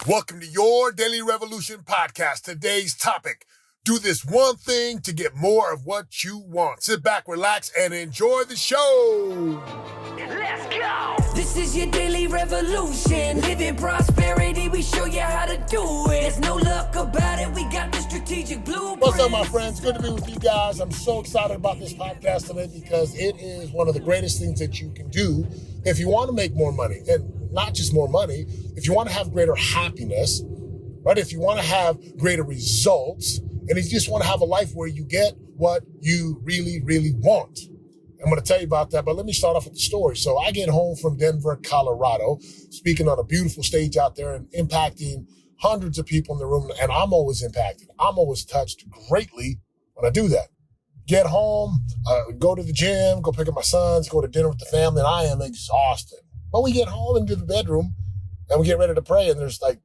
Welcome to your Daily Revolution podcast. Today's topic: do this one thing to get more of what you want. Sit back, relax, and enjoy the show. Let's go! This is your daily revolution. Living prosperity, we show you how to do it. There's no luck about it, we got the strategic blueprint. What's up, my friends? Good to be with you guys. I'm so excited about this podcast today because it is one of the greatest things that you can do if you want to make more money. And not just more money, if you want to have greater happiness, right? If you want to have greater results, and if you just want to have a life where you get what you really, really want. I'm going to tell you about that, but let me start off with the story. So I get home from Denver, Colorado, speaking on a beautiful stage out there and impacting hundreds of people in the room. And I'm always impacted. I'm always touched greatly when I do that. Get home, go to the gym, go pick up my sons, go to dinner with the family, and I am exhausted. But we get home into the bedroom and we get ready to pray, and there's like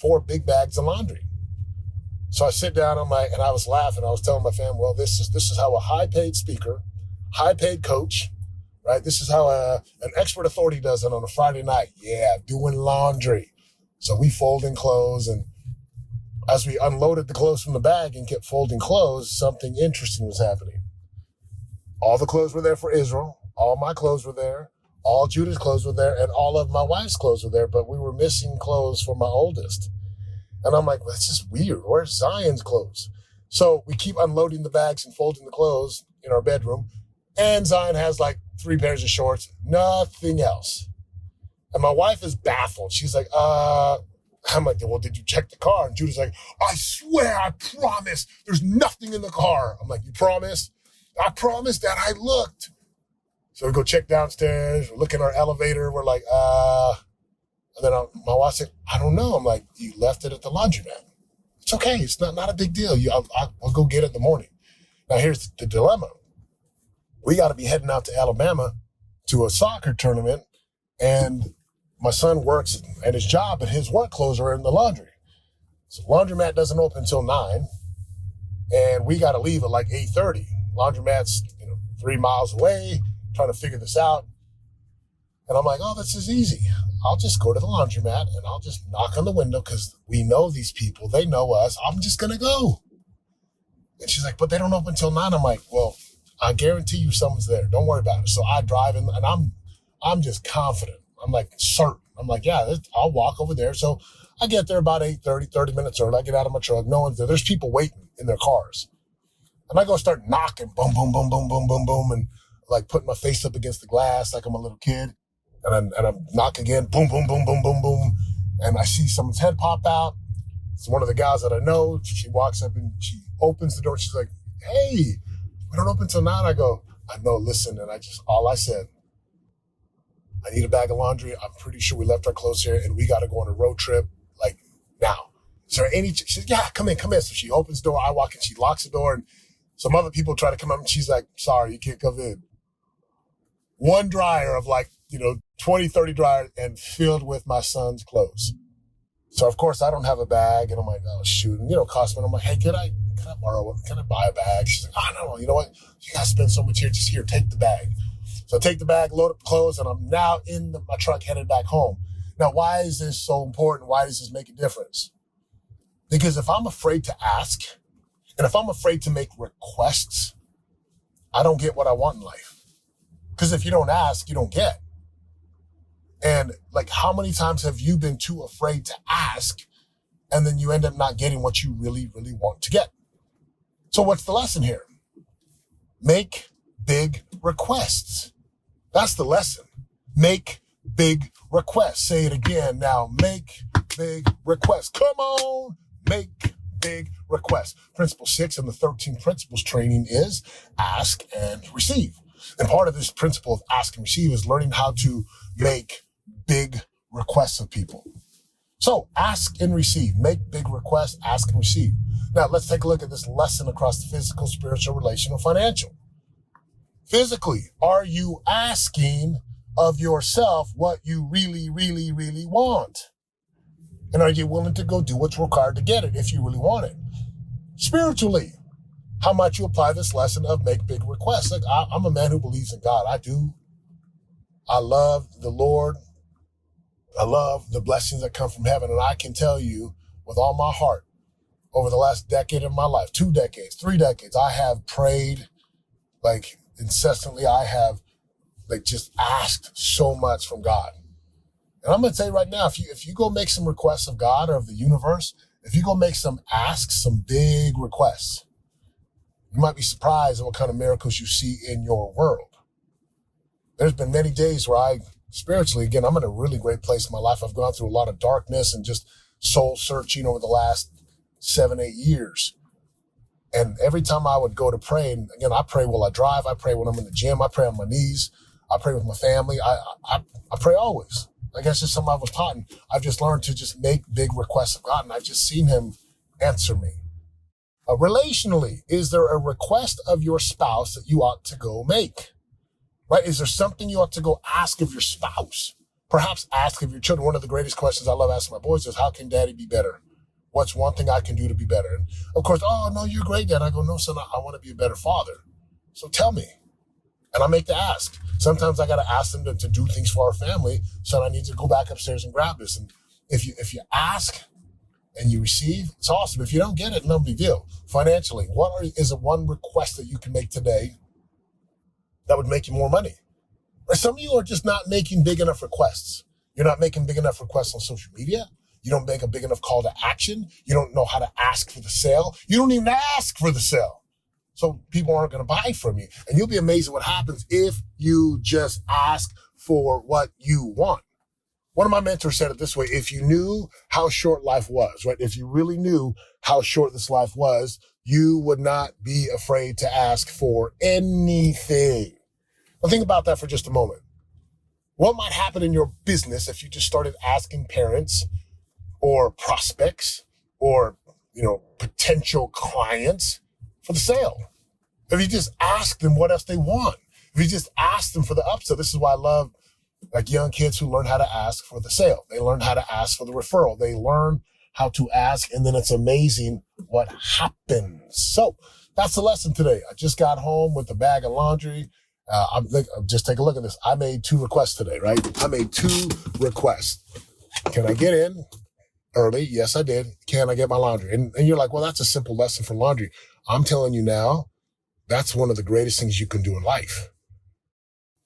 4 big bags of laundry. So I sit down and I was laughing. I was telling my family, well, this is how a high-paid speaker, high-paid coach, right? This is how an expert authority does it on a Friday night. Yeah, doing laundry. So we folding clothes, and as we unloaded the clothes from the bag and kept folding clothes, something interesting was happening. All the clothes were there for Israel. All my clothes were there. All Judah's clothes were there, and all of my wife's clothes were there, but we were missing clothes for my oldest. And I'm like, well, that's just weird. Where's Zion's clothes? So we keep unloading the bags and folding the clothes in our bedroom, and Zion has like 3 pairs of shorts, nothing else. And my wife is baffled. She's like, I'm like, well, did you check the car? And Judah's like, I swear, I promise, there's nothing in the car. I'm like, you promise? I promise that I looked. So we go check downstairs, we look in our elevator, we're like, and then my wife said, I don't know. I'm like, you left it at the laundromat. It's okay, it's not a big deal. I'll go get it in the morning. Now here's the dilemma. We got to be heading out to Alabama to a soccer tournament, and my son works at his job, and his work clothes are in the laundry. So laundromat doesn't open until 9, and we got to leave at like 8:30. Laundromat's 3 miles away, trying to figure this out. And I'm like, oh, this is easy. I'll just go to the laundromat and I'll just knock on the window because we know these people. They know us. I'm just going to go. And she's like, but they don't open until 9. I'm like, well, I guarantee you someone's there. Don't worry about it. So I drive in, and I'm just confident. I'm like certain. I'm like, yeah, I'll walk over there. So I get there about 8:30, 30 minutes early. I get out of my truck. No one's there. There's people waiting in their cars. And I go start knocking, boom, boom, boom, boom, boom, boom, boom, and like putting my face up against the glass like I'm a little kid. And I knock again, boom, boom, boom, boom, boom, boom. And I see someone's head pop out. It's one of the guys that I know. She walks up and she opens the door. She's like, hey, we don't open till 9. I go, I know, listen. And all I said, I need a bag of laundry. I'm pretty sure we left our clothes here and we got to go on a road trip like now. Is there any, she says, yeah, come in. So she opens the door. I walk in, she locks the door, and some other people try to come up, and she's like, sorry, you can't come in. One dryer of like, 20, 30 dryers and filled with my son's clothes. So of course I don't have a bag, and I'm like, oh shoot. And Cosman, I'm like, hey, can I borrow one? Can I buy a bag? She's like, oh no, you know what? You gotta spend so much here. Just here, take the bag. So I take the bag, load up the clothes, and I'm now in my truck headed back home. Now, why is this so important? Why does this make a difference? Because if I'm afraid to ask, and if I'm afraid to make requests, I don't get what I want in life. Because if you don't ask, you don't get. And like, how many times have you been too afraid to ask, and then you end up not getting what you really, really want to get? So what's the lesson here? Make big requests. That's the lesson. Make big requests. Say it again now. Make big requests. Come on. Make big requests. Principle 6 in the 13 principles training is ask and receive. And part of this principle of ask and receive is learning how to make big requests of people. So ask and receive. Make big requests, ask and receive. Now let's take a look at this lesson across the physical, spiritual, relational, financial. Physically, are you asking of yourself what you really, really, really want? And are you willing to go do what's required to get it if you really want it? Spiritually, how might you apply this lesson of make big requests? Like, I'm a man who believes in God. I do. I love the Lord. I love the blessings that come from heaven. And I can tell you with all my heart, over the last decade of my life, 2 decades, 3 decades, I have prayed like incessantly. I have like just asked so much from God. And I'm going to tell you right now, if you go make some requests of God or of the universe, if you go make some asks, some big requests, you might be surprised at what kind of miracles you see in your world. There's been many days where spiritually, again, I'm in a really great place in my life. I've gone through a lot of darkness and just soul searching over the last 7-8 years. And every time I would go to pray, and again, I pray while I drive, I pray when I'm in the gym, I pray on my knees, I pray with my family, I pray always. Like that's just something I was taught, and I've just learned to just make big requests of God, and I've just seen him answer me. Relationally, is there a request of your spouse that you ought to go make? Right? Is there something you ought to go ask of your spouse? Perhaps ask of your children. One of the greatest questions I love asking my boys is, how can daddy be better? What's one thing I can do to be better? And of course, oh, no, you're great, Dad. I go, no, son, I want to be a better father. So tell me. And I make the ask. Sometimes I got to ask them to do things for our family. So I need to go back upstairs and grab this. And if you ask and you receive, it's awesome. If you don't get it, no big deal. Financially, is it one request that you can make today that would make you more money? Or some of you are just not making big enough requests. You're not making big enough requests on social media. You don't make a big enough call to action. You don't know how to ask for the sale. You don't even ask for the sale. So people aren't going to buy from you. And you'll be amazed at what happens if you just ask for what you want. One of my mentors said it this way: if you knew how short life was, right? If you really knew how short this life was, you would not be afraid to ask for anything. Now think about that for just a moment. What might happen in your business if you just started asking parents or prospects or, potential clients for the sale? If you just ask them what else they want, if you just ask them for the upsell. This is why I love like young kids who learn how to ask for the sale. They learn how to ask for the referral. They learn how to ask, and then it's amazing what happens. So that's the lesson today. I just got home with a bag of laundry. Just take a look at this. I made 2 requests today, right? I made 2 requests. Can I get in early? Yes, I did. Can I get my laundry? And you're like, well, that's a simple lesson for laundry. I'm telling you now, that's one of the greatest things you can do in life.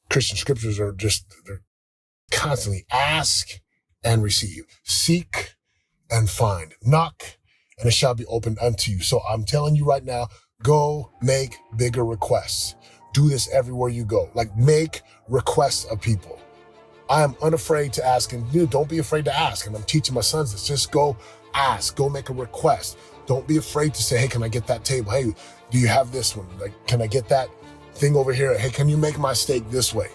Christian scriptures they're constantly ask and receive, seek and find, knock and it shall be opened unto you. So I'm telling you right now, go make bigger requests. Do this everywhere you go. Like make requests of people. I am unafraid to ask, and don't be afraid to ask. And I'm teaching my sons this. Just go ask, go make a request. Don't be afraid to say, hey, can I get that table? Hey, do you have this one? Like, can I get that thing over here? Hey, can you make my steak this way?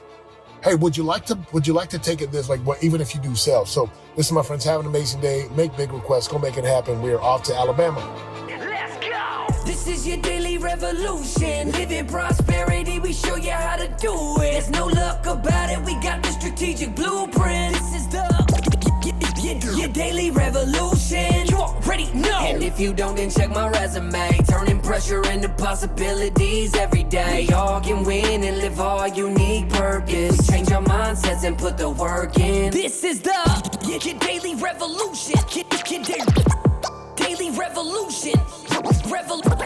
Hey, would you like to take it this, even if you do sales? So listen, my friends, have an amazing day. Make big requests. Go make it happen. We are off to Alabama. Let's go! This is your daily revolution. Living prosperity, we show you how to do it. There's no luck about it. We got the strategic blueprint. This is your daily revolution. You already know. And if you don't, then check my resume. Turning pressure into possibilities every day. We all can win and live our unique purpose. We change our mindsets and put the work in. This is your daily revolution. Daily revolution. Revolution.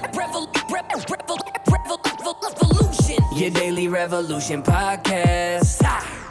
Your daily revolution podcast.